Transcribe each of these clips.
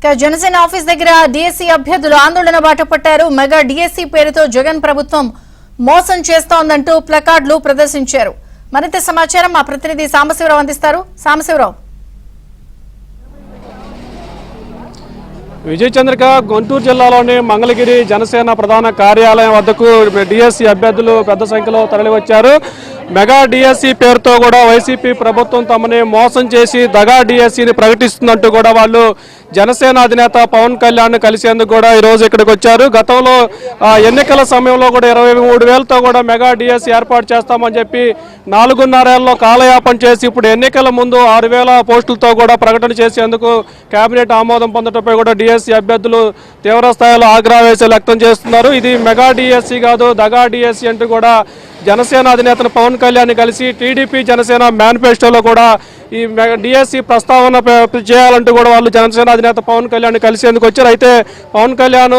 Janasena office దగ్గర DSC అభ్యర్థులు ఆందోళన బాట పట్టారు. మెగా డిఎస్సీ పేరుతో జగన్ ప్రభుత్వం మోసం చేస్తోందంటూ ప్లకార్డులు ప్రదర్శించారు. మరింత సమాచారం మా ప్రతినిధి సాంబశివరావు అందిస్తారు. సాంబశివరావు. విజయ చంద్రిక గుంటూరు జిల్లాలోని మంగళగిరి జనసేన ప్రధాన కార్యాలయం వద్దకు డిఎస్సీ అభ్యర్థులు పెద్ద సంఖ్యలో తరలివచ్చారు. మెగా డిఎస్సీ పేరుతో కూడా వైసీపీ ప్రభుత్వం తమని మోసం చేసి దగా డిఎస్సీని ప్రకటిస్తుందంటూ కూడా వాళ్ళు జనసేన అధినేత పవన్ కళ్యాణ్ కలిసేందుకు కూడా ఈరోజు ఇక్కడికి వచ్చారు. గతంలో ఎన్నికల సమయంలో కూడా 23,000తో కూడా మెగా డిఎస్సీ ఏర్పాటు చేస్తామని చెప్పి 4.5 ఏళ్లలో కాలయాపన చేసి ఇప్పుడు ఎన్నికల ముందు 6,000 పోస్టులతో కూడా ప్రకటన చేసేందుకు కేబినెట్ ఆమోదం పొందడంపై కూడా డిఎస్సీ అభ్యర్థులు తీవ్ర స్థాయిలో ఆగ్రహవేశాలు వ్యక్తం చేస్తున్నారు. ఇది మెగా డిఎస్సీ కాదు దగా డిఎస్సీ అంటూ కూడా జనసేన అధినేతను పవన్ కళ్యాణ్ కలిసి టీడీపీ జనసేన మేనిఫెస్టోలో కూడా ఈ డిఎస్సీ ప్రస్తావన చేయాలంటూ కూడా వాళ్ళు జనసేన అధినేత పవన్ కళ్యాణ్ కలిసేందుకు వచ్చారు. అయితే పవన్ కళ్యాణ్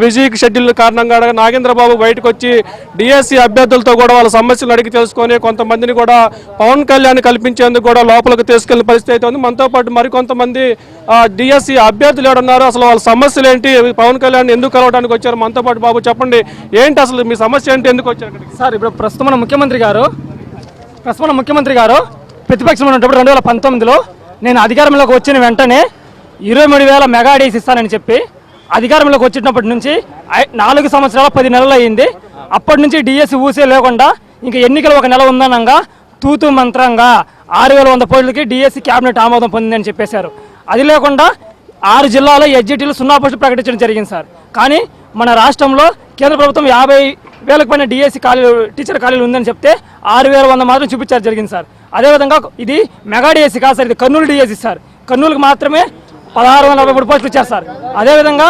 బిజీ షెడ్యూల్ కారణంగా నాగేంద్రబాబు బయటకు వచ్చి డిఎస్సీ అభ్యర్థులతో కూడా వాళ్ళ సమస్యలు అడిగి తెలుసుకొని కొంతమందిని కూడా పవన్ కళ్యాణ్ కల్పించేందుకు కూడా లోపలికి తీసుకెళ్లిన పరిస్థితి అయితే ఉంది. మనతో పాటు మరికొంతమంది డిఎస్సీ అభ్యర్థులు ఏడున్నారు, అసలు వాళ్ళ సమస్యలు ఏంటి, పవన్ కళ్యాణ్ ఎందుకు కలవడానికి వచ్చారు, మనతో పాటు బాబు చెప్పండి ఏంటి అసలు మీ సమస్య ఏంటి, ఎందుకు వచ్చారు? సార్, ఇప్పుడు ప్రస్తుతం ముఖ్యమంత్రి గారు ప్రతిపక్షం ఉన్నప్పుడు 2019లో నేను అధికారంలోకి వచ్చిన వెంటనే 23,000 మెగా డిఎస్సీ ఇస్తానని చెప్పి అధికారంలోకి వచ్చినప్పటి నుంచి 4 సంవత్సరాల 10 నెలలు అయ్యింది. అప్పటి నుంచి డిఎస్సీ ఊసే లేకుండా ఇంకా ఎన్నికలు 1 నెల ఉందనంగా తూతూ మంత్రంగా 6,100 పోస్టులకి డిఎస్సీ క్యాబినెట్ ఆమోదం పొందిందని చెప్పేశారు. అది లేకుండా 6 జిల్లాలో ఎస్జిటీలు 0 పోస్టులు ప్రకటించడం జరిగింది సార్. కానీ మన రాష్ట్రంలో కేంద్ర ప్రభుత్వం 50,000కు పైన డిఎస్సీ టీచర్ ఖాళీలు ఉందని చెప్తే 6,100 మాత్రం చూపించారు జరిగింది సార్. అదేవిధంగా ఇది మెగా డిఎస్సీ కాదు సార్, ఇది కర్నూలు డిఎస్సీ సార్. కర్నూలుకి మాత్రమే 1,643 పోస్టులు ఇచ్చారు సార్. అదేవిధంగా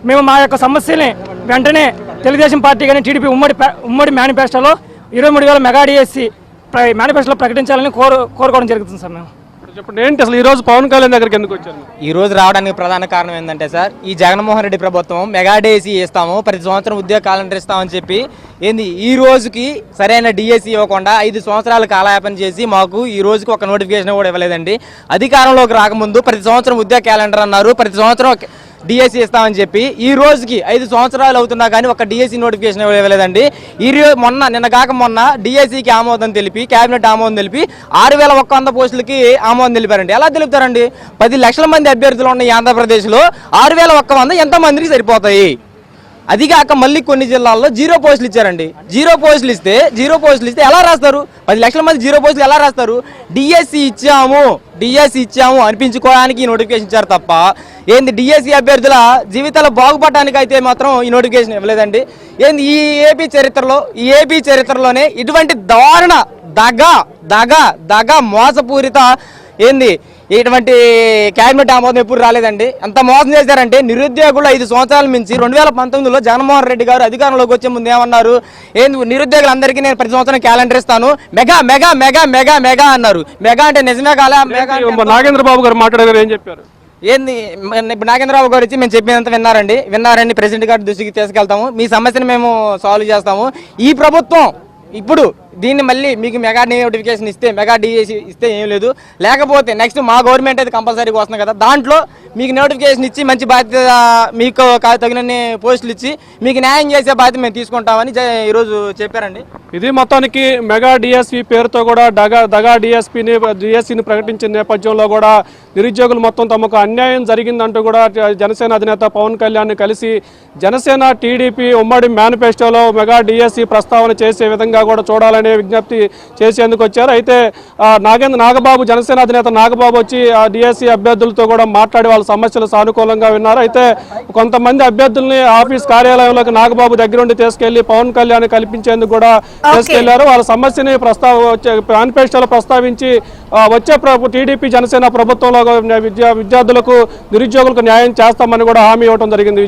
మేము మా యొక్క సమస్యని వెంటనే తెలుగుదేశం పార్టీ కానీ టీడీపీ ఉమ్మడి మేనిఫెస్టోలో 23,000 మెగా డిఎస్సీ మేనిఫెస్టోలో ప్రకటించాలని కోరుకోవడం జరుగుతుంది సార్. మేము చెప్పండి ఏంటి అసలు ఈ రోజు పవన్ కళ్యాణ్ దగ్గరికి ఎందుకు వచ్చారు? ఈ రోజు రావడానికి ప్రధాన కారణం ఏంటంటే సార్, ఈ జగన్మోహన్ రెడ్డి ప్రభుత్వం మెగా డిఎస్సీ ఇస్తాము, ప్రతి సంవత్సరం ఉద్యోగ క్యాలెండర్ ఇస్తామని చెప్పి ఈ రోజుకి సరైన డిఎస్సీ ఇవ్వకుండా 5 సంవత్సరాలు కాలయాపన చేసి మాకు ఈ రోజుకి ఒక నోటిఫికేషన్ కూడా ఇవ్వలేదండి. అధికారంలోకి రాకముందు ప్రతి సంవత్సరం ఉద్యోగ క్యాలెండర్ అన్నారు, ప్రతి సంవత్సరం డిఎస్సీ ఇస్తామని చెప్పి ఈ రోజుకి 5 సంవత్సరాలు అవుతున్నా కానీ ఒక డిఎస్సీ నోటిఫికేషన్ ఇవ్వలేదండి. నిన్న కాక మొన్న డిఎస్సీకి ఆమోదం తెలిపి క్యాబినెట్ ఆమోదం తెలిపి 6,100 పోస్టులకి ఆమోదం తెలిపారండి. ఎలా తెలుపుతారండి? 10 లక్షల మంది అభ్యర్థులు ఉన్న ఈ ఆంధ్రప్రదేశ్లో 6,100 ఎంతమందికి సరిపోతాయి? అదిగాక మళ్ళీ కొన్ని జిల్లాల్లో 0 పోస్టులు ఇచ్చారండి. 0 పోస్టులు ఇస్తే ఎలా రాస్తారు? 10 లక్షల మంది 0 పోస్టులు ఎలా రాస్తారు? డిఎస్సీ ఇచ్చాము అనిపించుకోవడానికి ఈ నోటిఫికేషన్ ఇచ్చారు తప్ప డిఎస్సీ అభ్యర్థుల జీవితాలు బాగుపడడానికి అయితే మాత్రం ఈ నోటిఫికేషన్ ఇవ్వలేదండి. ఈ ఏపీ చరిత్రలోనే ఇటువంటి దారుణ దగా మోసపూరిత ఇటువంటి క్యాబినెట్ ఆమోదం ఎప్పుడు రాలేదండి. ఎంత మోసం చేశారంటే నిరుద్యోగులు 5 సంవత్సరాల మించి 2019లో జగన్మోహన్ రెడ్డి గారు అధికారంలోకి వచ్చే ముందు ఏమన్నారు? నిరుద్యోగులందరికీ నేను ప్రతి సంవత్సరం క్యాలెండర్ ఇస్తాను, mega mega mega mega mega అన్నారు. మెగా అంటే నిజమే కాలా? మెగా నాగేంద్రబాబు గారు మాట్లాడారు, ఏం చెప్పారు? ఇప్పుడు నాగేంద్రబాబు గారు వచ్చి మేము చెప్పినంత విన్నారండి. ప్రెసిడెంట్ గారి దృష్టికి తీసుకెళ్తాము, మీ సమస్యను మేము సాల్వ్ చేస్తాము. ఈ ప్రభుత్వం ఇప్పుడు దీన్ని మళ్ళీ మీకు మెగా నోటిఫికేషన్ ఇస్తే మెగా డిఎస్సీ ఇస్తే ఏం లేదు, లేకపోతే నెక్స్ట్ మా గవర్నమెంట్ అయితే కంపల్సరీగా వస్తుంది కదా, దాంట్లో మీకు నోటిఫికేషన్ ఇచ్చి మంచి బాధ్యత మీకు తగినన్ని పోస్టులు ఇచ్చి మీకు న్యాయం చేసే బాధ్యత మేము తీసుకుంటామని ఈరోజు చెప్పారండి. ఇది మొత్తానికి మెగా డిఎస్పీ పేరుతో కూడా దగా డిఎస్సీని ప్రకటించిన నేపథ్యంలో కూడా నిరుద్యోగులు మొత్తం తమకు అన్యాయం జరిగిందంటూ కూడా జనసేన అధినేత పవన్ కళ్యాణ్ కలిసి జనసేన టీడీపీ ఉమ్మడి మేనిఫెస్టోలో మెగా డిఎస్సీ ప్రస్తావన చేసే విధంగా కూడా చూడాలని విజ్ఞప్తి చేసేందుకు వచ్చారు. అయితే నాగబాబు జనసేన అధినేత నాగబాబు వచ్చి డిఎస్సీ అభ్యర్థులతో కూడా మాట్లాడి వాళ్ళ సమస్యలు సానుకూలంగా విన్నారు. అయితే కొంతమంది అభ్యర్థుల్ని ఆఫీస్ కార్యాలయంలోకి నాగబాబు దగ్గరుండి తీసుకెళ్లి పవన్ కళ్యాణ్ కల్పించేందుకు కూడా తీసుకెళ్లారు. వాళ్ళ సమస్యని మేనిఫెస్టోలో ప్రస్తావించి వచ్చే టీడీపీ జనసేన ప్రభుత్వంలో విద్యార్థులకు నిరుద్యోగులకు న్యాయం చేస్తామని కూడా హామీ ఇవ్వడం జరిగింది.